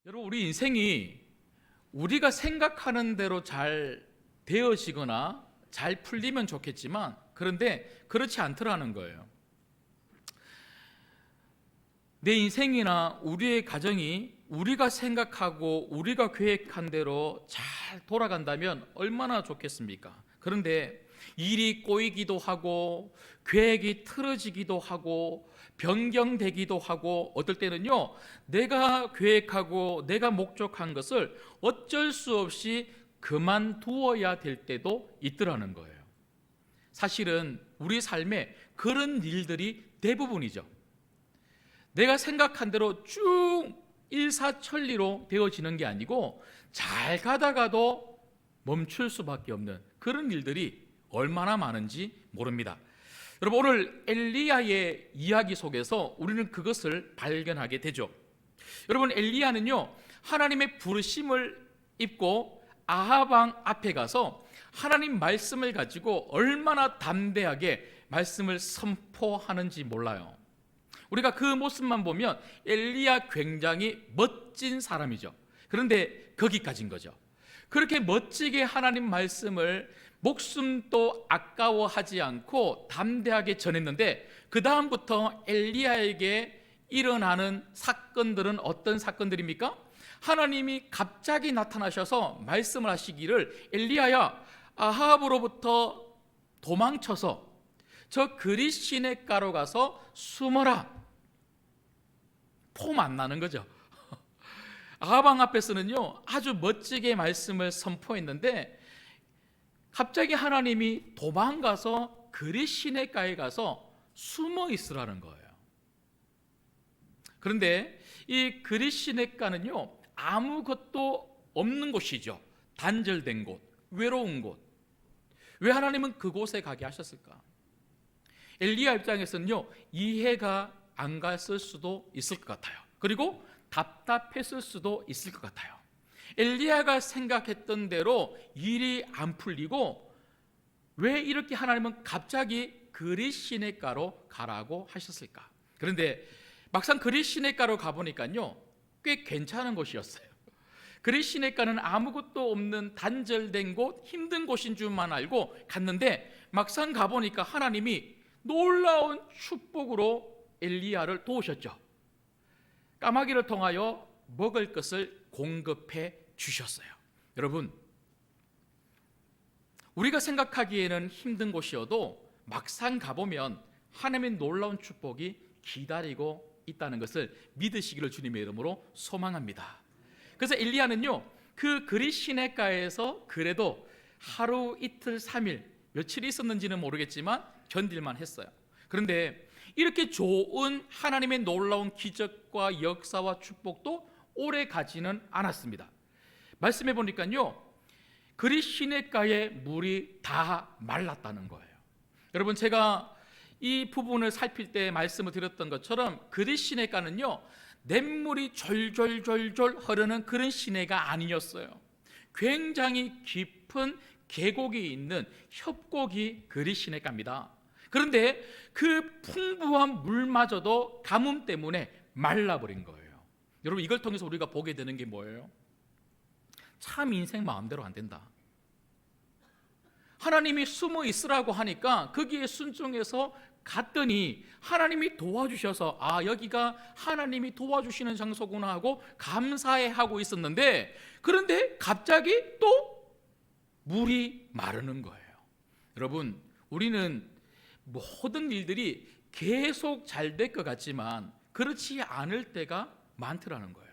여러분, 우리 인생이 우리가 생각하는 대로 잘 되어지거나 잘 풀리면 좋겠지만, 그런데 그렇지 않더라는 거예요. 내 인생이나 우리의 가정이 우리가 생각하고 우리가 계획한 대로 잘 돌아간다면 얼마나 좋겠습니까? 그런데 일이 꼬이기도 하고 계획이 틀어지기도 하고 변경되기도 하고, 어떨 때는요, 내가 계획하고 내가 목적한 것을 어쩔 수 없이 그만두어야 될 때도 있더라는 거예요. 사실은 우리 삶에 그런 일들이 대부분이죠. 내가 생각한 대로 쭉 일사천리로 되어지는 게 아니고 잘 가다가도 멈출 수밖에 없는 그런 일들이 얼마나 많은지 모릅니다. 여러분, 오늘 엘리야의 이야기 속에서 우리는 그것을 발견하게 되죠. 여러분, 엘리야는요, 하나님의 부르심을 입고 아합 왕 앞에 가서 하나님 말씀을 가지고 얼마나 담대하게 말씀을 선포하는지 몰라요. 우리가 그 모습만 보면 엘리야 굉장히 멋진 사람이죠. 그런데 거기까지인 거죠. 그렇게 멋지게 하나님 말씀을 목숨도 아까워하지 않고 담대하게 전했는데, 그 다음부터 엘리야에게 일어나는 사건들은 어떤 사건들입니까? 하나님이 갑자기 나타나셔서 말씀을 하시기를, 엘리야야, 아합으로부터 도망쳐서 저 그릿 시냇가로 가서 숨어라. 폼 안 나는 거죠. 아합 왕 앞에서는요, 아주 멋지게 말씀을 선포했는데 갑자기 하나님이 도망가서 그릿 시냇가에 가서 숨어 있으라는 거예요. 그런데 이 그릿 시냇가는요, 아무것도 없는 곳이죠. 단절된 곳, 외로운 곳. 왜 하나님은 그곳에 가게 하셨을까? 엘리야 입장에서는요, 이해가 안 갔을 수도 있을 것 같아요. 그리고 답답했을 수도 있을 것 같아요. 엘리야가 생각했던 대로 일이 안 풀리고 왜 이렇게 하나님은 갑자기 그릿 시냇가로 가라고 하셨을까? 그런데 막상 그릿 시냇가로 가보니까요, 꽤 괜찮은 곳이었어요. 그릿 시냇가는 아무것도 없는 단절된 곳, 힘든 곳인 줄만 알고 갔는데 막상 가보니까 하나님이 놀라운 축복으로 엘리야를 도우셨죠. 까마귀를 통하여 먹을 것을 공급해 주셨어요. 여러분, 우리가 생각하기에는 힘든 곳이어도 막상 가보면 하나님의 놀라운 축복이 기다리고 있다는 것을 믿으시기를 주님의 이름으로 소망합니다. 그래서 엘리야는요, 그 그릿 시냇가에서 그래도 하루 이틀 3일 며칠이 있었는지는 모르겠지만 견딜만 했어요. 그런데 이렇게 좋은 하나님의 놀라운 기적과 역사와 축복도 오래 가지는 않았습니다. 말씀해 보니까요, 그릿 시냇가의 물이 다 말랐다는 거예요. 여러분, 제가 이 부분을 살필 때 말씀을 드렸던 것처럼 그릿 시냇가는요, 냇물이 졸졸졸졸 흐르는 그런 시내가 아니었어요. 굉장히 깊은 계곡이 있는 협곡이 그릿 시냇가입니다. 그런데 그 풍부한 물마저도 가뭄 때문에 말라버린 거예요. 여러분, 이걸 통해서 우리가 보게 되는 게 뭐예요? 참 인생 마음대로 안 된다. 하나님이 숨어 있으라고 하니까 거기에 순종해서 갔더니 하나님이 도와주셔서, 아, 여기가 하나님이 도와주시는 장소구나 하고 감사해 하고 있었는데, 그런데 갑자기 또 물이 마르는 거예요. 여러분, 우리는 모든 일들이 계속 잘 될 것 같지만 그렇지 않을 때가 많더라는 거예요.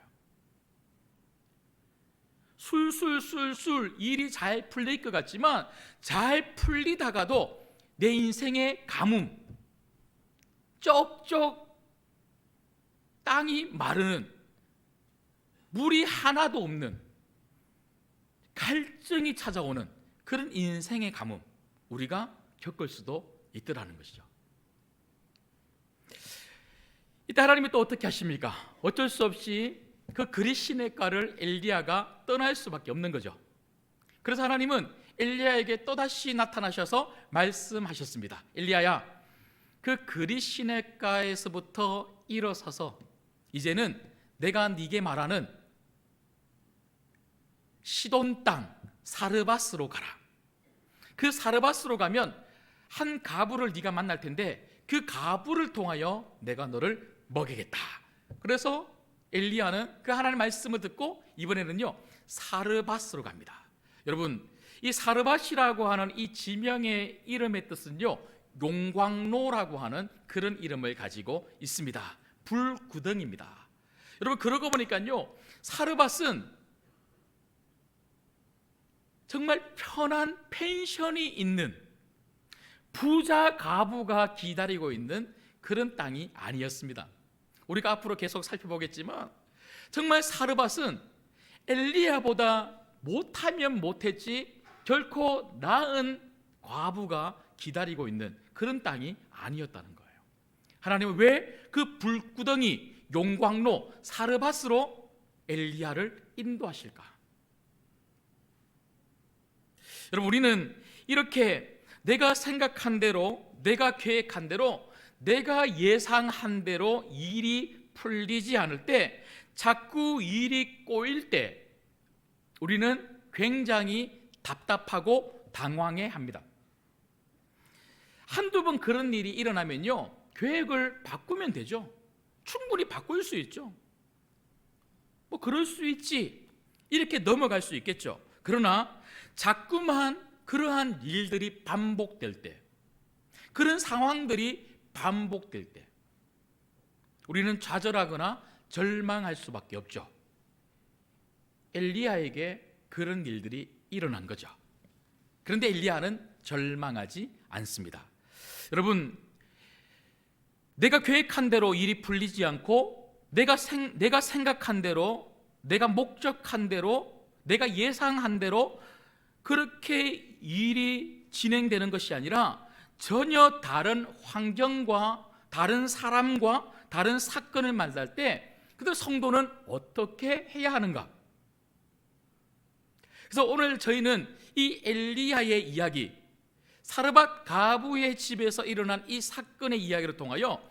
술술술술 일이 잘 풀릴 것 같지만 잘 풀리다가도 내 인생의 가뭄, 쩍쩍 땅이 마르는, 물이 하나도 없는 갈증이 찾아오는 그런 인생의 가뭄, 우리가 겪을 수도 있더라는 것이죠. 이때 하나님이 또 어떻게 하십니까? 어쩔 수 없이 그 그릿 시냇가를 엘리야가 떠날 수밖에 없는 거죠. 그래서 하나님은 엘리야에게 또다시 나타나셔서 말씀하셨습니다. 엘리야야, 그 그릿 시냇가에서부터 일어서서 이제는 내가 네게 말하는 시돈 땅 사르밧으로 가라. 그 사르밧으로 가면 한 과부를 네가 만날 텐데 그 과부를 통하여 내가 너를 먹이겠다. 그래서 엘리야는 그 하나님의 말씀을 듣고 이번에는요 사르밧으로 갑니다. 여러분, 이 사르밧이라고 하는 이 지명의 이름의 뜻은요 용광로라고 하는 그런 이름을 가지고 있습니다. 불구덩입니다. 여러분, 그러고 보니까요 사르밧은 정말 편한 펜션이 있는 부자 과부가 기다리고 있는 그런 땅이 아니었습니다. 우리가 앞으로 계속 살펴보겠지만 정말 사르밧은 엘리야보다 못하면 못했지 결코 나은 과부가 기다리고 있는 그런 땅이 아니었다는 거예요. 하나님은 왜 그 불구덩이 용광로 사르밧으로 엘리야를 인도하실까? 여러분, 우리는 이렇게 내가 생각한 대로, 내가 계획한 대로, 내가 예상한 대로 일이 풀리지 않을 때, 자꾸 일이 꼬일 때 우리는 굉장히 답답하고 당황해합니다. 한두 번 그런 일이 일어나면요 계획을 바꾸면 되죠. 충분히 바꿀 수 있죠. 뭐 그럴 수 있지 이렇게 넘어갈 수 있겠죠. 그러나 자꾸만 그러한 일들이 반복될 때, 그런 상황들이 반복될 때 우리는 좌절하거나 절망할 수밖에 없죠. 엘리야에게 그런 일들이 일어난 거죠. 그런데 엘리야는 절망하지 않습니다. 여러분, 내가 계획한 대로 일이 풀리지 않고 내가 생각한 대로, 내가 목적한 대로, 내가 예상한 대로 그렇게 일이 진행되는 것이 아니라 전혀 다른 환경과 다른 사람과 다른 사건을 만날 때 그들 성도는 어떻게 해야 하는가? 그래서 오늘 저희는 이 엘리야의 이야기, 사르밧 과부의 집에서 일어난 이 사건의 이야기를 통하여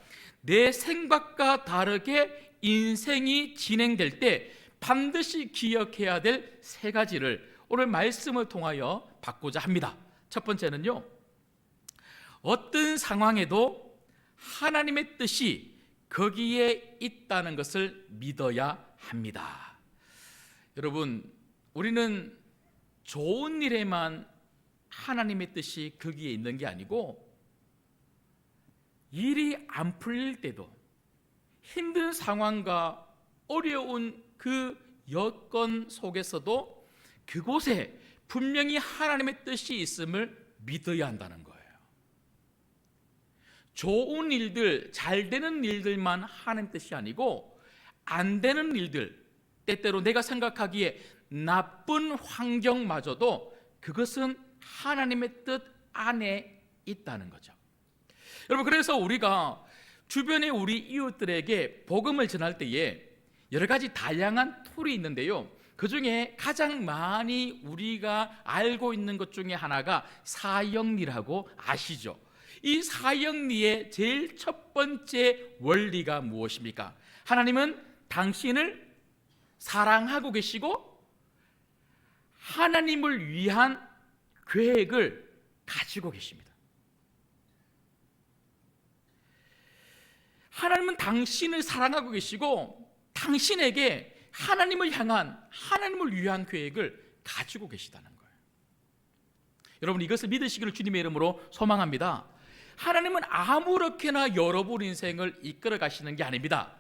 내 생각과 다르게 인생이 진행될 때 반드시 기억해야 될 세 가지를 오늘 말씀을 통하여 받고자 합니다. 첫 번째는요, 어떤 상황에도 하나님의 뜻이 거기에 있다는 것을 믿어야 합니다. 여러분, 우리는 좋은 일에만 하나님의 뜻이 거기에 있는 게 아니고 일이 안 풀릴 때도, 힘든 상황과 어려운 그 여건 속에서도 그곳에 분명히 하나님의 뜻이 있음을 믿어야 한다는 거예요. 좋은 일들, 잘 되는 일들만 하나님 뜻이 아니고 안 되는 일들, 때때로 내가 생각하기에 나쁜 환경마저도 그것은 하나님의 뜻 안에 있다는 거죠. 여러분, 그래서 우리가 주변의 우리 이웃들에게 복음을 전할 때에 여러 가지 다양한 툴이 있는데요, 그 중에 가장 많이 우리가 알고 있는 것 중에 하나가 사형리라고 아시죠? 이 사형리의 제일 첫 번째 원리가 무엇입니까? 하나님은 당신을 사랑하고 계시고 하나님을 위한 계획을 가지고 계십니다. 하나님은 당신을 사랑하고 계시고 당신에게 하나님을 향한, 하나님을 위한 계획을 가지고 계시다는 거예요. 여러분, 이것을 믿으시기를 주님의 이름으로 소망합니다. 하나님은 아무렇게나 여러분 인생을 이끌어 가시는 게 아닙니다.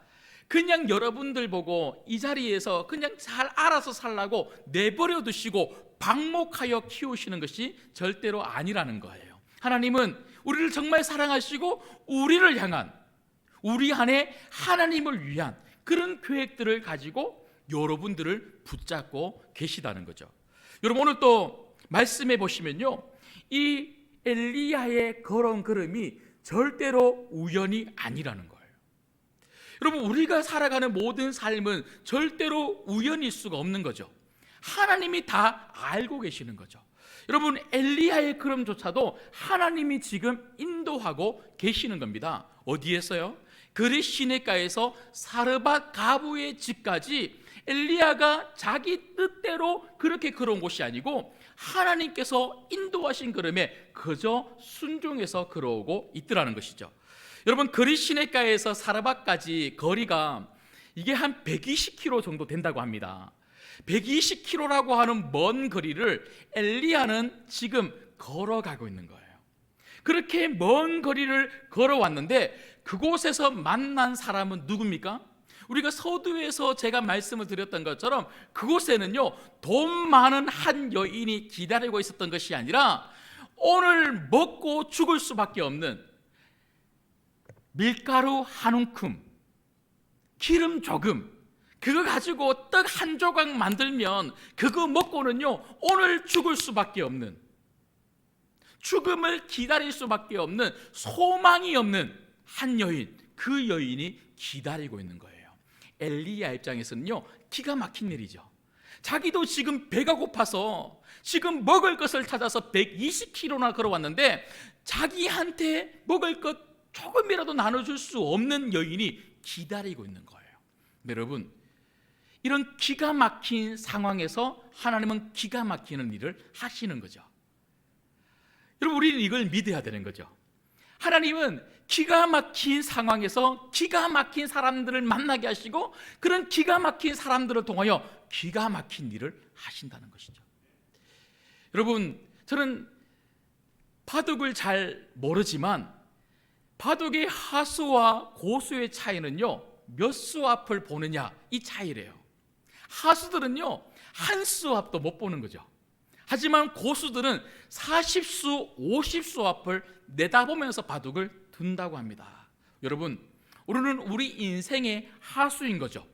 그냥 여러분들 보고 이 자리에서 그냥 잘 알아서 살라고 내버려 두시고 방목하여 키우시는 것이 절대로 아니라는 거예요. 하나님은 우리를 정말 사랑하시고 우리를 향한, 우리 안에 하나님을 위한 그런 계획들을 가지고 여러분들을 붙잡고 계시다는 거죠. 여러분, 오늘 또 말씀해 보시면요, 이 엘리야의 걸은 걸음이 절대로 우연이 아니라는 거예요. 여러분, 우리가 살아가는 모든 삶은 절대로 우연일 수가 없는 거죠. 하나님이 다 알고 계시는 거죠. 여러분, 엘리야의 걸음조차도 하나님이 지금 인도하고 계시는 겁니다. 어디에서요? 그리 시내가에서 사르밧 과부의 집까지 엘리야가 자기 뜻대로 그렇게 걸어온 곳이 아니고 하나님께서 인도하신 걸음에 그저 순종해서 걸어오고 있더라는 것이죠. 여러분, 그리 시내가에서 사르밧까지 거리가 이게 한 120km 정도 된다고 합니다. 120km라고 하는 먼 거리를 엘리야는 지금 걸어가고 있는 거예요. 그렇게 먼 거리를 걸어왔는데 그곳에서 만난 사람은 누굽니까? 우리가 서두에서 제가 말씀을 드렸던 것처럼 그곳에는요, 돈 많은 한 여인이 기다리고 있었던 것이 아니라 오늘 먹고 죽을 수밖에 없는 밀가루 한 움큼, 기름 조금, 그거 가지고 떡 한 조각 만들면 그거 먹고는요 오늘 죽을 수밖에 없는, 죽음을 기다릴 수밖에 없는, 소망이 없는 한 여인, 그 여인이 기다리고 있는 거예요. 엘리야 입장에서는요 기가 막힌 일이죠. 자기도 지금 배가 고파서 지금 먹을 것을 찾아서 120km나 걸어왔는데 자기한테 먹을 것 조금이라도 나눠줄 수 없는 여인이 기다리고 있는 거예요. 여러분, 이런 기가 막힌 상황에서 하나님은 기가 막히는 일을 하시는 거죠. 여러분, 우리는 이걸 믿어야 되는 거죠. 하나님은 기가 막힌 상황에서 기가 막힌 사람들을 만나게 하시고 그런 기가 막힌 사람들을 통하여 기가 막힌 일을 하신다는 것이죠. 여러분, 저는 바둑을 잘 모르지만 바둑의 하수와 고수의 차이는요 몇 수 앞을 보느냐, 이 차이래요. 하수들은요 한 수 앞도 못 보는 거죠. 하지만 고수들은 40수, 50수 앞을 내다보면서 바둑을 둔다고 합니다. 여러분, 우리는 우리 인생의 하수인 거죠.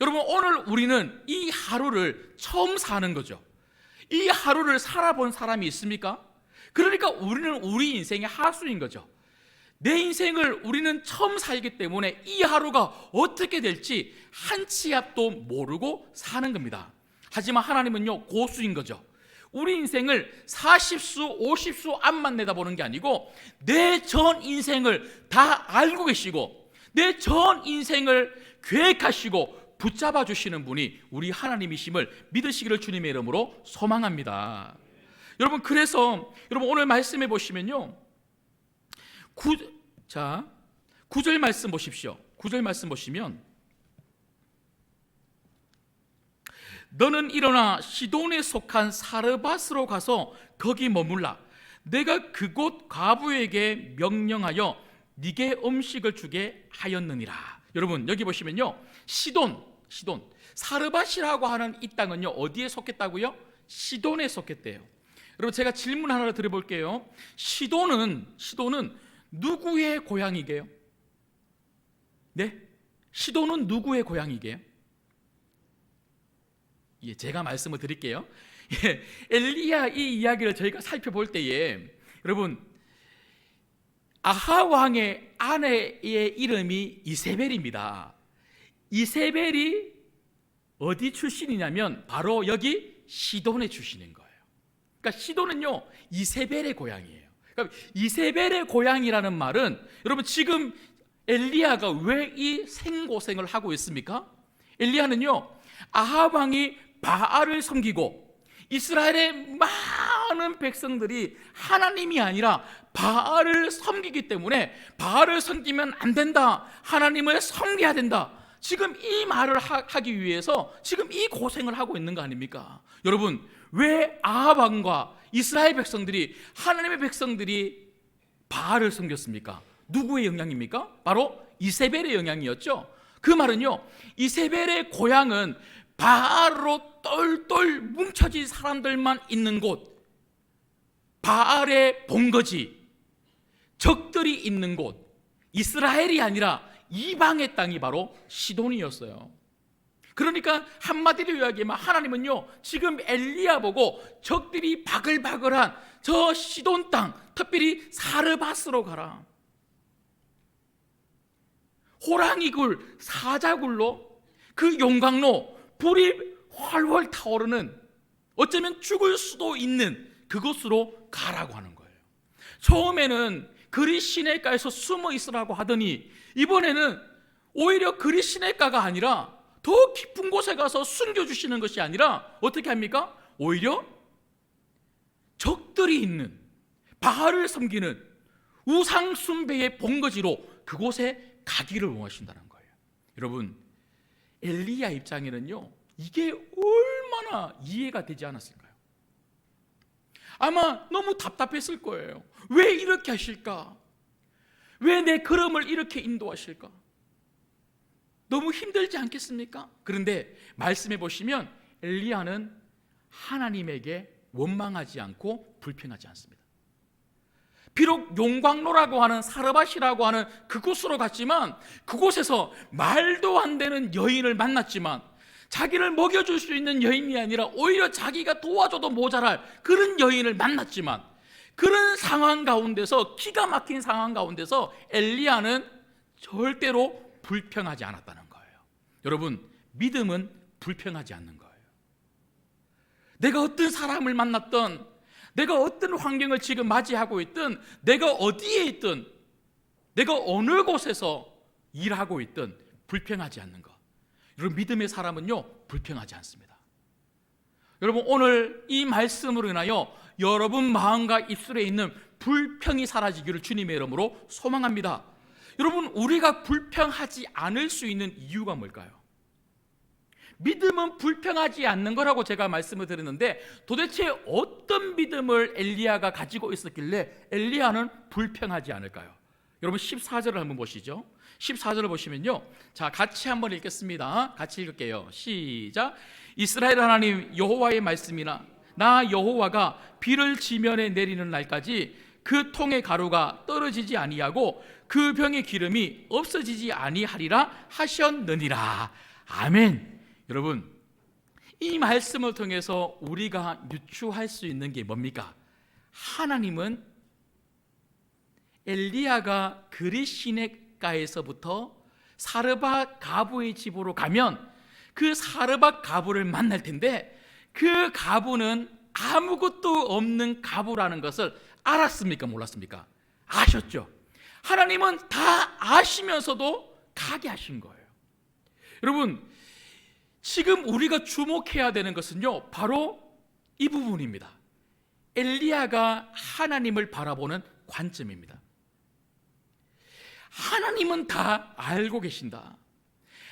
여러분, 오늘 우리는 이 하루를 처음 사는 거죠. 이 하루를 살아본 사람이 있습니까? 그러니까 우리는 우리 인생의 하수인 거죠. 내 인생을 우리는 처음 살기 때문에 이 하루가 어떻게 될지 한 치 앞도 모르고 사는 겁니다. 하지만 하나님은요 고수인 거죠. 우리 인생을 40수, 50수 앞만 내다보는 게 아니고 내 전 인생을 다 알고 계시고 내 전 인생을 계획하시고 붙잡아 주시는 분이 우리 하나님이심을 믿으시기를 주님의 이름으로 소망합니다. 여러분, 그래서 여러분 오늘 말씀해 보시면요 9절 말씀 보십시오. 9절 말씀 보시면 너는 일어나 시돈에 속한 사르밧으로 가서 거기 머물라. 내가 그곳 과부에게 명령하여 네게 음식을 주게 하였느니라. 여러분, 여기 보시면요 시돈, 사르밧이라고 하는 이 땅은요 어디에 속했다고요? 시돈에 속했대요. 여러분, 제가 질문 하나 드려볼게요. 시돈은 누구의 고향이게요? 네? 시돈은 누구의 고향이게요? 예, 제가 말씀을 드릴게요. 예, 엘리야 이 이야기를 저희가 살펴볼 때에 여러분, 아하 왕의 아내의 이름이 이세벨입니다. 이세벨이 어디 출신이냐면 바로 여기 시돈의 출신인 거예요. 그러니까 시돈은요 이세벨의 고향이에요. 그러니까 이세벨의 고향이라는 말은 여러분, 지금 엘리야가 왜 이 생고생을 하고 있습니까? 엘리야는요 아합 왕이 바알을 섬기고 이스라엘의 많은 백성들이 하나님이 아니라 바알을 섬기기 때문에 바알을 섬기면 안 된다, 하나님을 섬겨야 된다, 지금 이 말을 하기 위해서 지금 이 고생을 하고 있는 거 아닙니까? 여러분, 왜 아합 왕과 이스라엘 백성들이, 하나님의 백성들이 바알을 섬겼습니까? 누구의 영향입니까? 바로 이세벨의 영향이었죠. 그 말은요 이세벨의 고향은 바알로 똘똘 뭉쳐진 사람들만 있는 곳, 바알의 본거지, 적들이 있는 곳, 이스라엘이 아니라 이방의 땅이 바로 시돈이었어요. 그러니까 한마디로 이야기하면 하나님은요 지금 엘리야 보고 적들이 바글바글한 저 시돈 땅, 특별히 사르밧으로 가라, 호랑이굴, 사자굴로, 그 용광로, 불이 훨훨 타오르는, 어쩌면 죽을 수도 있는 그곳으로 가라고 하는 거예요. 처음에는 그리 시내가에서 숨어 있으라고 하더니 이번에는 오히려 그리 시내가가 아니라 더 깊은 곳에 가서 숨겨주시는 것이 아니라 어떻게 합니까? 오히려 적들이 있는, 바알을 섬기는 우상 숭배의 본거지로 그곳에 가기를 원하신다는 거예요. 여러분, 엘리야 입장에는요, 이게 얼마나 이해가 되지 않았을까요? 아마 너무 답답했을 거예요. 왜 이렇게 하실까? 왜 내 걸음을 이렇게 인도하실까? 너무 힘들지 않겠습니까? 그런데 말씀해 보시면 엘리야는 하나님에게 원망하지 않고 불평하지 않습니다. 비록 용광로라고 하는 사르밧이라고 하는 그곳으로 갔지만, 그곳에서 말도 안 되는 여인을 만났지만, 자기를 먹여줄 수 있는 여인이 아니라 오히려 자기가 도와줘도 모자랄 그런 여인을 만났지만, 그런 상황 가운데서, 기가 막힌 상황 가운데서 엘리야는 절대로 불평하지 않았다는 거예요. 여러분, 믿음은 불평하지 않는 거예요. 내가 어떤 사람을 만났던, 내가 어떤 환경을 지금 맞이하고 있든, 내가 어디에 있든, 내가 어느 곳에서 일하고 있든 불평하지 않는 것. 여러분, 믿음의 사람은요, 불평하지 않습니다. 여러분, 오늘 이 말씀으로 인하여 여러분 마음과 입술에 있는 불평이 사라지기를 주님의 이름으로 소망합니다. 여러분, 우리가 불평하지 않을 수 있는 이유가 뭘까요? 믿음은 불평하지 않는 거라고 제가 말씀을 드렸는데, 도대체 어떤 믿음을 엘리야가 가지고 있었길래 엘리야는 불평하지 않을까요? 여러분, 14절을 한번 보시죠. 14절을 보시면요, 자, 같이 한번 읽겠습니다. 같이 읽을게요. 시작. 이스라엘 하나님 여호와의 말씀이나 나 여호와가 비를 지면에 내리는 날까지 그 통의 가루가 떨어지지 아니하고 그 병의 기름이 없어지지 아니하리라 하셨느니라. 아멘. 여러분, 이 말씀을 통해서 우리가 유추할 수 있는 게 뭡니까? 하나님은 엘리야가 그릿 시내가에서부터 사르밧 가부의 집으로 가면 그 사르밧 가부를 만날 텐데, 그 가부는 아무것도 없는 가부라는 것을 알았습니까? 몰랐습니까? 아셨죠? 하나님은 다 아시면서도 가게 하신 거예요. 여러분, 지금 우리가 주목해야 되는 것은요, 바로 이 부분입니다. 엘리야가 하나님을 바라보는 관점입니다. 하나님은 다 알고 계신다.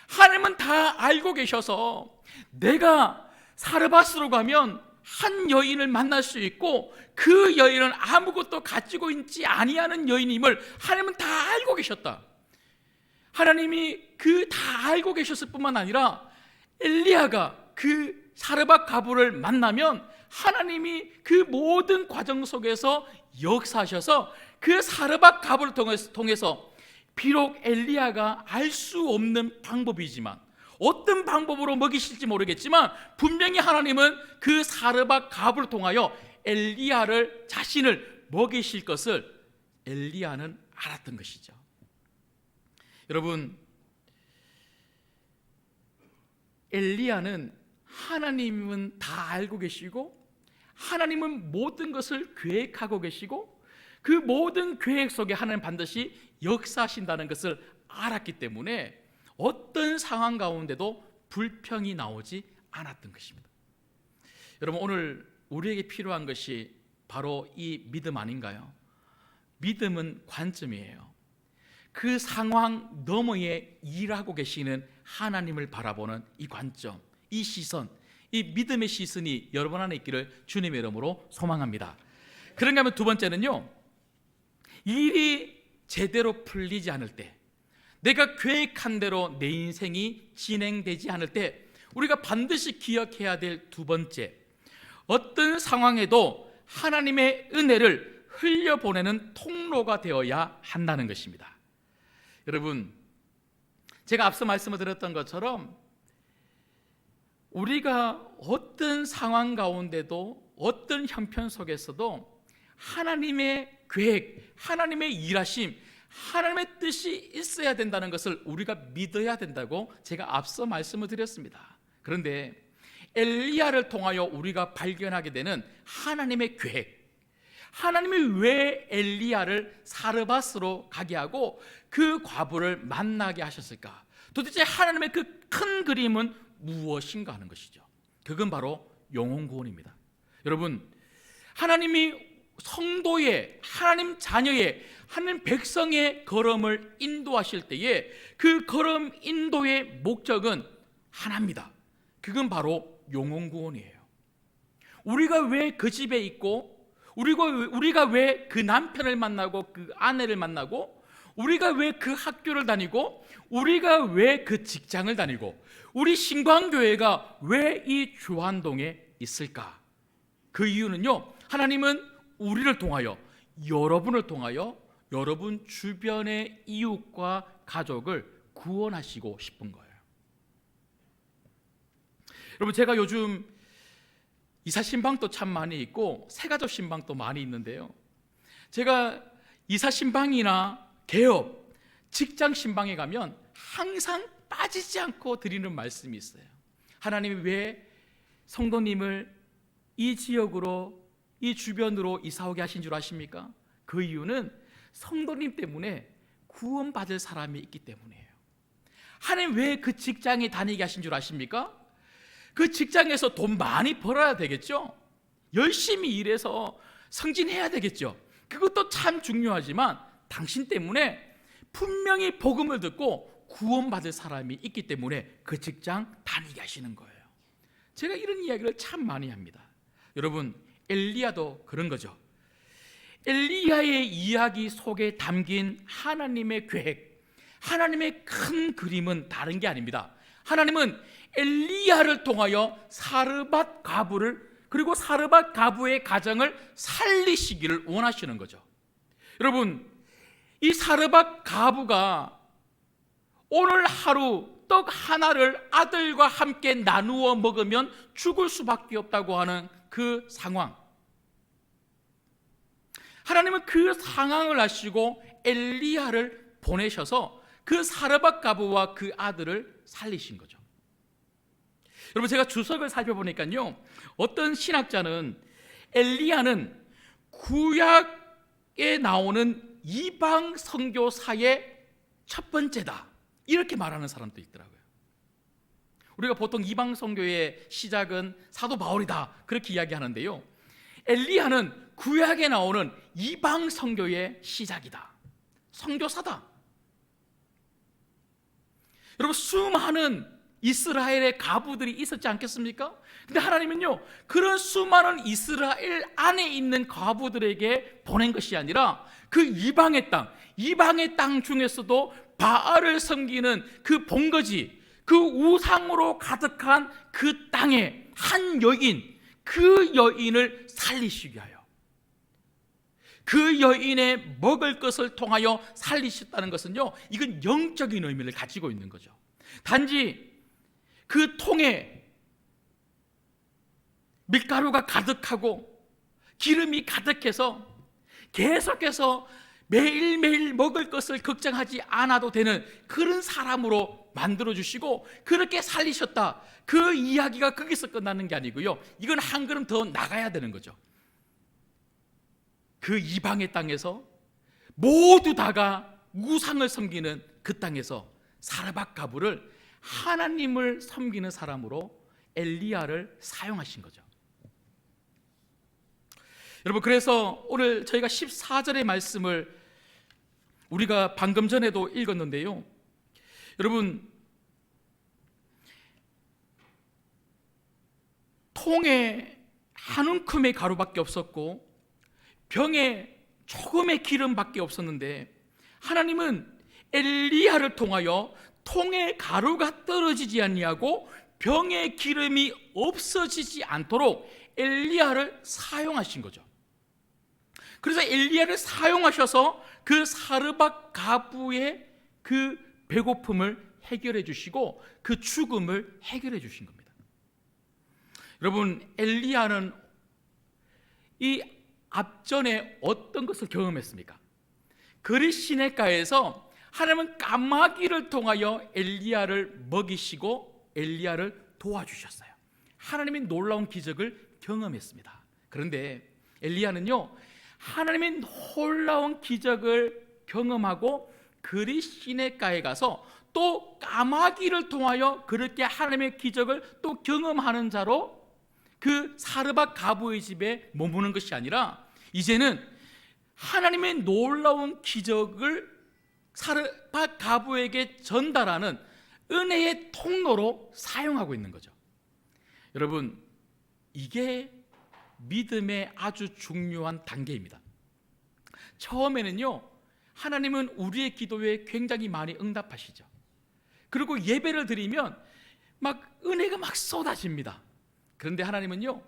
하나님은 다 알고 계셔서 내가 사르밧으로 가면 한 여인을 만날 수 있고, 그 여인은 아무것도 가지고 있지 아니하는 여인임을 하나님은 다 알고 계셨다. 하나님이 그 다 알고 계셨을 뿐만 아니라 엘리야가 그 사르밧 가부를 만나면 하나님이 그 모든 과정 속에서 역사하셔서 그 사르밧 가부를 통해서 비록 엘리야가 알 수 없는 방법이지만, 어떤 방법으로 먹이실지 모르겠지만, 분명히 하나님은 그 사르밧 가부를 통하여 엘리야를, 자신을 먹이실 것을 엘리야는 알았던 것이죠. 여러분, 엘리야는 하나님은 다 알고 계시고, 하나님은 모든 것을 계획하고 계시고, 그 모든 계획 속에 하나님 반드시 역사하신다는 것을 알았기 때문에 어떤 상황 가운데도 불평이 나오지 않았던 것입니다. 여러분, 오늘 우리에게 필요한 것이 바로 이 믿음 아닌가요? 믿음은 관점이에요. 그 상황 너머에 일하고 계시는 하나님을 바라보는 이 관점, 이 시선, 이 믿음의 시선이 여러분 안에 있기를 주님의 이름으로 소망합니다. 그런가 하면 두 번째는요, 일이 제대로 풀리지 않을 때, 내가 계획한 대로 내 인생이 진행되지 않을 때 우리가 반드시 기억해야 될 두 번째, 어떤 상황에도 하나님의 은혜를 흘려보내는 통로가 되어야 한다는 것입니다. 여러분, 제가 앞서 말씀을 드렸던 것처럼 우리가 어떤 상황 가운데도, 어떤 형편 속에서도 하나님의 계획, 하나님의 일하심, 하나님의 뜻이 있어야 된다는 것을 우리가 믿어야 된다고 제가 앞서 말씀을 드렸습니다. 그런데 엘리야를 통하여 우리가 발견하게 되는 하나님의 계획, 하나님이 왜 엘리야를 사르밧으로 가게 하고 그 과부를 만나게 하셨을까? 도대체 하나님의 그 큰 그림은 무엇인가 하는 것이죠. 그건 바로 영혼 구원입니다. 여러분, 하나님이 성도의, 하나님 자녀의, 하나님 백성의 걸음을 인도하실 때에 그 걸음 인도의 목적은 하나입니다. 그건 바로 영혼 구원이에요. 우리가 왜 그 집에 있고, 우리가 왜 그 남편을 만나고 그 아내를 만나고, 우리가 왜 그 학교를 다니고, 우리가 왜 그 직장을 다니고, 우리 신광교회가 왜 이 주안동에 있을까? 그 이유는요, 하나님은 우리를 통하여, 여러분을 통하여 여러분 주변의 이웃과 가족을 구원하시고 싶은 거예요. 여러분, 제가 요즘 이사 신방도 참 많이 있고 새가족 신방도 많이 있는데요, 제가 이사 신방이나 개업, 직장 신방에 가면 항상 빠지지 않고 드리는 말씀이 있어요. 하나님이 왜 성도님을 이 지역으로, 이 주변으로 이사 오게 하신 줄 아십니까? 그 이유는 성도님 때문에 구원받을 사람이 있기 때문이에요. 하나님 왜 그 직장에 다니게 하신 줄 아십니까? 그 직장에서 돈 많이 벌어야 되겠죠. 열심히 일해서 승진해야 되겠죠. 그것도 참 중요하지만 당신 때문에 분명히 복음을 듣고 구원받을 사람이 있기 때문에 그 직장 다니게 하시는 거예요. 제가 이런 이야기를 참 많이 합니다. 여러분, 엘리야도 그런 거죠. 엘리야의 이야기 속에 담긴 하나님의 계획, 하나님의 큰 그림은 다른 게 아닙니다. 하나님은 엘리야를 통하여 사르밧 가부를, 그리고 사르밧 가부의 가정을 살리시기를 원하시는 거죠. 여러분, 이 사르밧 가부가 오늘 하루 떡 하나를 아들과 함께 나누어 먹으면 죽을 수밖에 없다고 하는 그 상황, 하나님은 그 상황을 아시고 엘리야를 보내셔서 그 사르밧 가부와 그 아들을 살리신 거죠. 여러분, 제가 주석을 살펴보니까요, 어떤 신학자는 엘리야는 구약에 나오는 이방 선교사의 첫 번째다, 이렇게 말하는 사람도 있더라고요. 우리가 보통 이방 선교의 시작은 사도 바울이다, 그렇게 이야기하는데요, 엘리야는 구약에 나오는 이방 선교의 시작이다, 선교사다. 여러분, 수많은 이스라엘의 가부들이 있었지 않겠습니까? 근데 하나님은요, 그런 수많은 이스라엘 안에 있는 가부들에게 보낸 것이 아니라 그 이방의 땅 중에서도 바알을 섬기는 그 본거지, 그 우상으로 가득한 그 땅에 한 여인, 그 여인을 살리시게 하여, 그 여인의 먹을 것을 통하여 살리셨다는 것은요, 이건 영적인 의미를 가지고 있는 거죠. 단지 그 통에 밀가루가 가득하고 기름이 가득해서 계속해서 매일매일 먹을 것을 걱정하지 않아도 되는 그런 사람으로 만들어주시고 그렇게 살리셨다, 그 이야기가 거기서 끝나는 게 아니고요, 이건 한 걸음 더 나가야 되는 거죠. 그 이방의 땅에서 모두 다가 우상을 섬기는 그 땅에서 사르밧 가부를 하나님을 섬기는 사람으로 엘리야를 사용하신 거죠. 여러분, 그래서 오늘 저희가 14절의 말씀을 우리가 방금 전에도 읽었는데요, 여러분, 통에 한 움큼의 가루밖에 없었고 병에 조금의 기름밖에 없었는데 하나님은 엘리야를 통하여 통에 가루가 떨어지지 아니하고 병에 기름이 없어지지 않도록 엘리야를 사용하신 거죠. 그래서 엘리야를 사용하셔서 그 사르밧 가부의 그 배고픔을 해결해 주시고 그 죽음을 해결해 주신 겁니다. 여러분, 엘리야는 이 앞전에 어떤 것을 경험했습니까? 그릿 시내가에서 하나님은 까마귀를 통하여 엘리야를 먹이시고 엘리야를 도와주셨어요. 하나님의 놀라운 기적을 경험했습니다. 그런데 엘리야는요, 하나님의 놀라운 기적을 경험하고 그릿 시내가에 가서 또 까마귀를 통하여 그렇게 하나님의 기적을 또 경험하는 자로 그 사르밧 가부의 집에 머무는 것이 아니라 이제는 하나님의 놀라운 기적을 사르밧 가부에게 전달하는 은혜의 통로로 사용하고 있는 거죠. 여러분, 이게 믿음의 아주 중요한 단계입니다. 처음에는요, 하나님은 우리의 기도에 굉장히 많이 응답하시죠. 그리고 예배를 드리면 막 은혜가 막 쏟아집니다. 그런데 하나님은요,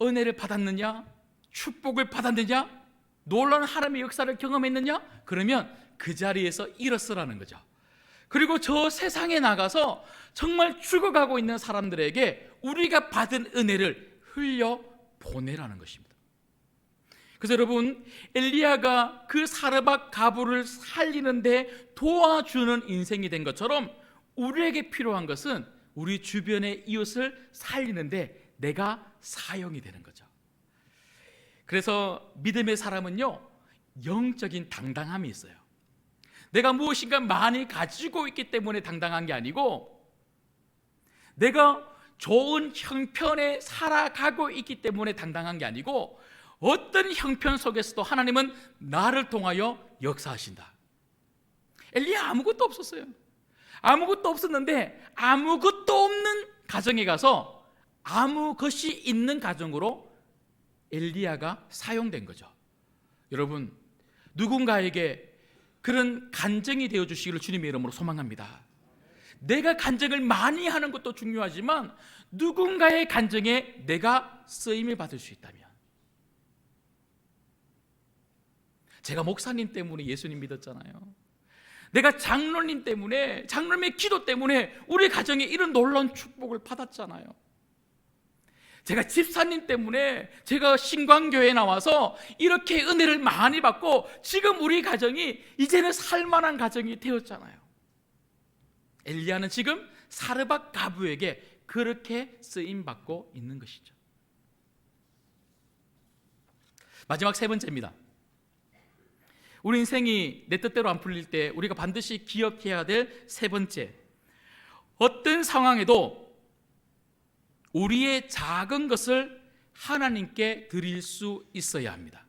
은혜를 받았느냐, 축복을 받았느냐, 놀라운 하나님의 역사를 경험했느냐, 그러면 그 자리에서 일어서라는 거죠. 그리고 저 세상에 나가서 정말 죽어가고 있는 사람들에게 우리가 받은 은혜를 흘려 보내라는 것입니다. 그래서 여러분, 엘리야가 그 사르밧 가부를 살리는데 도와주는 인생이 된 것처럼 우리에게 필요한 것은 우리 주변의 이웃을 살리는데 내가 사용이 되는 거죠. 그래서 믿음의 사람은요, 영적인 당당함이 있어요. 내가 무엇인가 많이 가지고 있기 때문에 당당한 게 아니고, 내가 좋은 형편에 살아가고 있기 때문에 당당한 게 아니고, 어떤 형편 속에서도 하나님은 나를 통하여 역사하신다. 엘리야 아무것도 없었어요. 아무것도 없었는데 아무것도 없는 가정에 가서 아무 것이 있는 가정으로 엘리야가 사용된 거죠. 여러분, 누군가에게 그런 간증이 되어 주시기를 주님의 이름으로 소망합니다. 내가 간증을 많이 하는 것도 중요하지만 누군가의 간증에 내가 쓰임을 받을 수 있다면, 제가 목사님 때문에 예수님 믿었잖아요. 내가 장로님 때문에, 장로님의 기도 때문에 우리 가정에 이런 놀라운 축복을 받았잖아요. 제가 집사님 때문에 제가 신광교회에 나와서 이렇게 은혜를 많이 받고 지금 우리 가정이 이제는 살만한 가정이 되었잖아요. 엘리야는 지금 사르밧 가부에게 그렇게 쓰임받고 있는 것이죠. 마지막 세 번째입니다. 우리 인생이 내 뜻대로 안 풀릴 때 우리가 반드시 기억해야 될 세 번째, 어떤 상황에도 우리의 작은 것을 하나님께 드릴 수 있어야 합니다.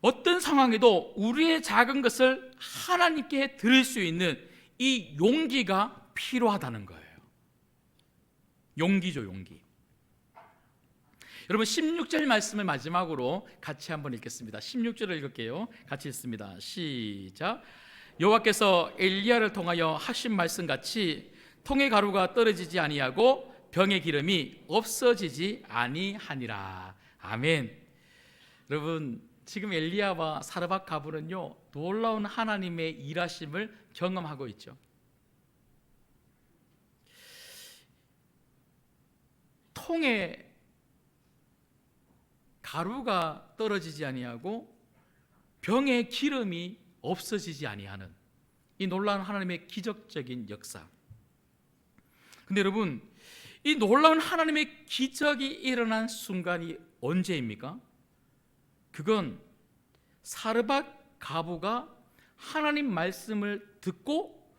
어떤 상황에도 우리의 작은 것을 하나님께 드릴 수 있는 이 용기가 필요하다는 거예요. 용기죠, 용기. 여러분, 16절 말씀을 마지막으로 같이 한번 읽겠습니다. 16절을 읽을게요. 같이 읽습니다. 시작. 여호와께서 엘리야를 통하여 하신 말씀같이 통의 가루가 떨어지지 아니하고 병의 기름이 없어지지 아니하니라. 아멘. 여러분, 지금 엘리야와 사르밧 가부는요, 놀라운 하나님의 일하심을 경험하고 있죠. 통에 가루가 떨어지지 아니하고 병의 기름이 없어지지 아니하는 이 놀라운 하나님의 기적적인 역사. 근데 여러분, 이 놀라운 하나님의 기적이 일어난 순간이 언제입니까? 그건 사르밧 가부가 하나님 말씀을 듣고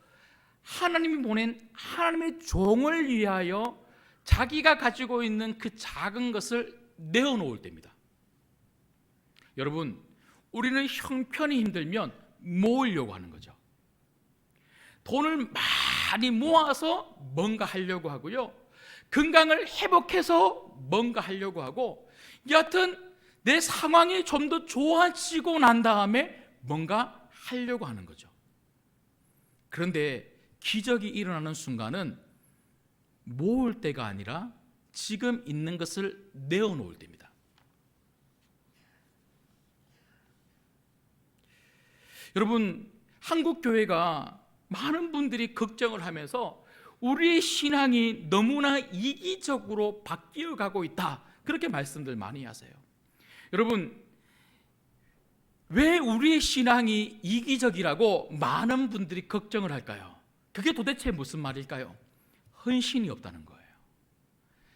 하나님이 보낸 하나님의 종을 위하여 자기가 가지고 있는 그 작은 것을 내어놓을 때입니다. 여러분, 우리는 형편이 힘들면 모으려고 하는 거죠. 돈을 많이 모아서 뭔가 하려고 하고요, 건강을 회복해서 뭔가 하려고 하고, 여하튼 내 상황이 좀 더 좋아지고 난 다음에 뭔가 하려고 하는 거죠. 그런데 기적이 일어나는 순간은 모을 때가 아니라 지금 있는 것을 내어놓을 때입니다. 여러분, 한국 교회가 많은 분들이 걱정을 하면서 우리의 신앙이 너무나 이기적으로 바뀌어 가고 있다, 그렇게 말씀들 많이 하세요. 여러분, 왜 우리의 신앙이 이기적이라고 많은 분들이 걱정을 할까요? 그게 도대체 무슨 말일까요? 헌신이 없다는 거예요.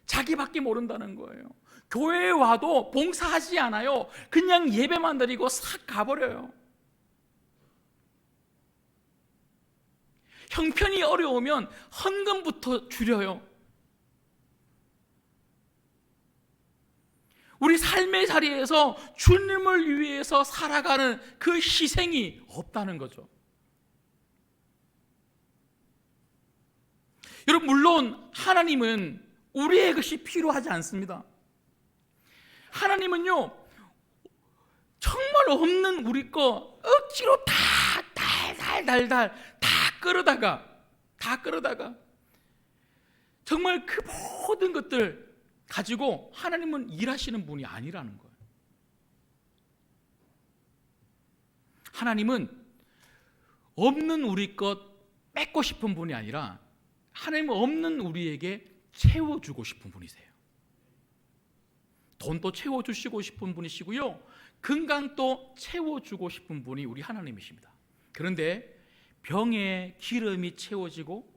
자기밖에 모른다는 거예요. 교회에 와도 봉사하지 않아요. 그냥 예배만 드리고 싹 가버려요. 형편이 어려우면 헌금부터 줄여요. 우리 삶의 자리에서 주님을 위해서 살아가는 그 희생이 없다는 거죠. 여러분, 물론 하나님은 우리의 것이 필요하지 않습니다. 하나님은요, 정말 없는 우리 거 억지로 다 달달달달 다 끌어다가 정말 그 모든 것들 가지고 하나님은 일하시는 분이 아니라는 거예요. 하나님은 없는 우리 것 뺏고 싶은 분이 아니라 하나님은 없는 우리에게 채워주고 싶은 분이세요. 돈도 채워주시고 싶은 분이시고요, 건강도 채워주고 싶은 분이 우리 하나님이십니다. 그런데 병에 기름이 채워지고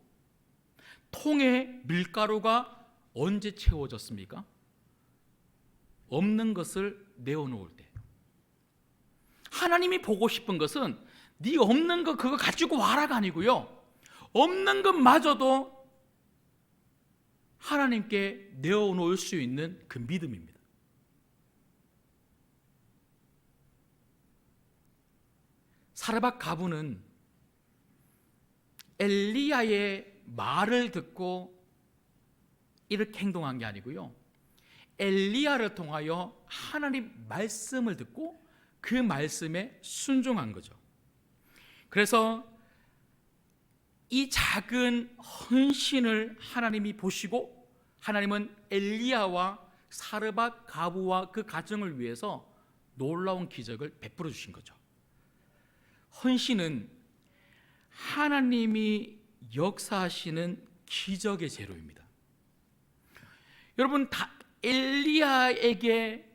통에 밀가루가 언제 채워졌습니까? 없는 것을 내어놓을 때. 하나님이 보고 싶은 것은 네 없는 거 그거 가지고 와라가 아니고요, 없는 것마저도 하나님께 내어놓을 수 있는 그 믿음입니다. 사르밧 가부는 엘리야의 말을 듣고 이렇게 행동한 게 아니고요, 엘리야를 통하여 하나님 말씀을 듣고 그 말씀에 순종한 거죠. 그래서 이 작은 헌신을 하나님이 보시고 하나님은 엘리야와 사르밧 가부와 그 가정을 위해서 놀라운 기적을 베풀어 주신 거죠. 헌신은 하나님이 역사하시는 기적의 재료입니다. 여러분, 엘리야에게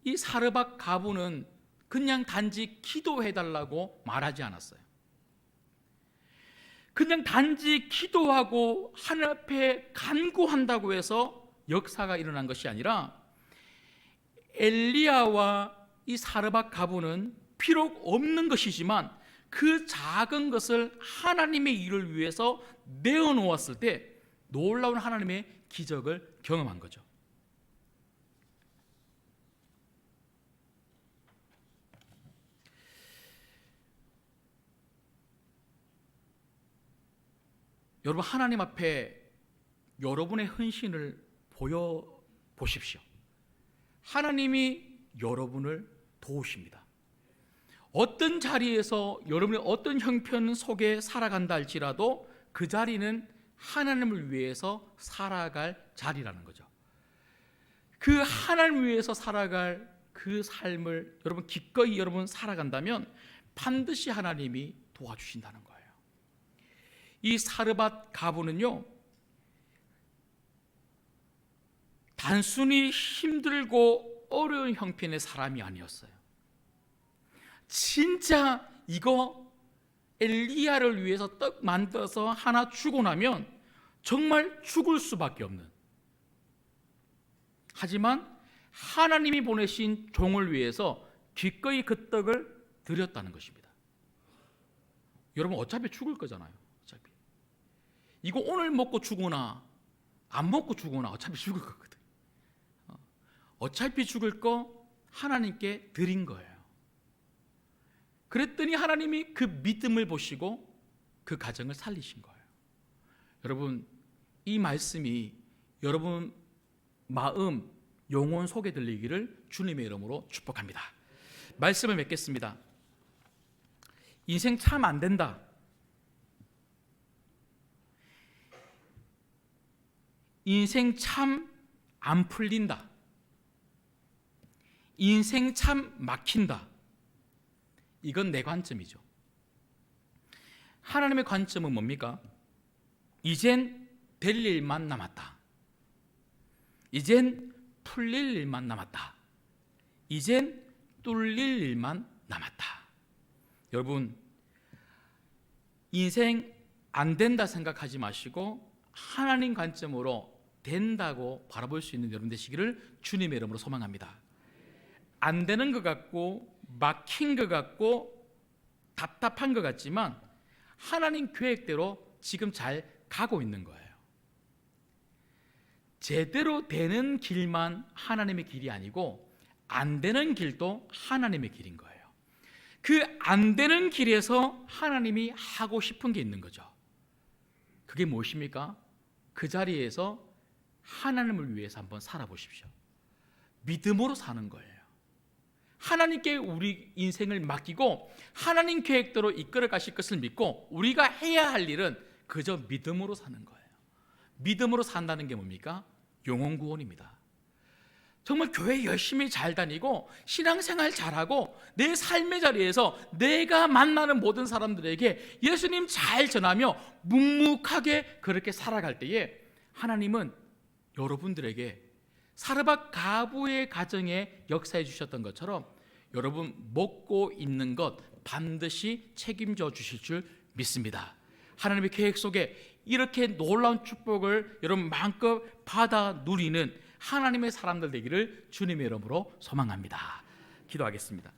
이 사르밧 가부는 그냥 단지 기도해달라고 말하지 않았어요. 그냥 단지 기도하고 하늘 앞에 간구한다고 해서 역사가 일어난 것이 아니라 엘리야와 이 사르밧 가부는 비록 없는 것이지만 그 작은 것을 하나님의 일을 위해서 내어놓았을 때 놀라운 하나님의 기적을 경험한 거죠. 여러분, 하나님 앞에 여러분의 헌신을 보여보십시오. 하나님이 여러분을 도우십니다. 어떤 자리에서 여러분이 어떤 형편 속에 살아간다 할지라도 그 자리는 하나님을 위해서 살아갈 자리라는 거죠. 그 하나님을 위해서 살아갈 그 삶을 여러분 기꺼이 여러분 살아간다면 반드시 하나님이 도와주신다는 거예요. 이 사르밧 가부는요, 단순히 힘들고 어려운 형편의 사람이 아니었어요. 진짜 이거 엘리야를 위해서 떡 만들어서 하나 주고 나면 정말 죽을 수밖에 없는, 하지만 하나님이 보내신 종을 위해서 기꺼이 그 떡을 드렸다는 것입니다. 여러분, 어차피 죽을 거잖아요. 어차피 이거 오늘 먹고 죽으나 안 먹고 죽으나 어차피 죽을 거거든. 어차피 죽을 거 하나님께 드린 거예요. 그랬더니 하나님이 그 믿음을 보시고 그 가정을 살리신 거예요. 여러분, 이 말씀이 여러분 마음, 영혼 속에 들리기를 주님의 이름으로 축복합니다. 말씀을 맺겠습니다. 인생 참 안 된다. 인생 참 안 풀린다. 인생 참 막힌다. 이건 내 관점이죠. 하나님의 관점은 뭡니까? 이젠 될 일만 남았다. 이젠 풀릴 일만 남았다. 이젠 뚫릴 일만 남았다. 여러분, 인생 안 된다 생각하지 마시고 하나님 관점으로 된다고 바라볼 수 있는 여러분 되시기를 주님의 이름으로 소망합니다. 안 되는 것 같고 막힌 것 같고 답답한 것 같지만 하나님 계획대로 지금 잘 가고 있는 거예요. 제대로 되는 길만 하나님의 길이 아니고 안 되는 길도 하나님의 길인 거예요. 그 안 되는 길에서 하나님이 하고 싶은 게 있는 거죠. 그게 무엇입니까? 그 자리에서 하나님을 위해서 한번 살아보십시오. 믿음으로 사는 거예요. 하나님께 우리 인생을 맡기고 하나님 계획대로 이끌어 가실 것을 믿고 우리가 해야 할 일은 그저 믿음으로 사는 거예요. 믿음으로 산다는 게 뭡니까? 영혼 구원입니다. 정말 교회 열심히 잘 다니고 신앙생활 잘하고 내 삶의 자리에서 내가 만나는 모든 사람들에게 예수님 잘 전하며 묵묵하게 그렇게 살아갈 때에 하나님은 여러분들에게 사르밧 가부의 가정에 역사해 주셨던 것처럼 여러분 먹고 있는 것 반드시 책임져 주실 줄 믿습니다. 하나님의 계획 속에 이렇게 놀라운 축복을 여러분 마음껏 받아 누리는 하나님의 사람들 되기를 주님의 이름으로 소망합니다. 기도하겠습니다.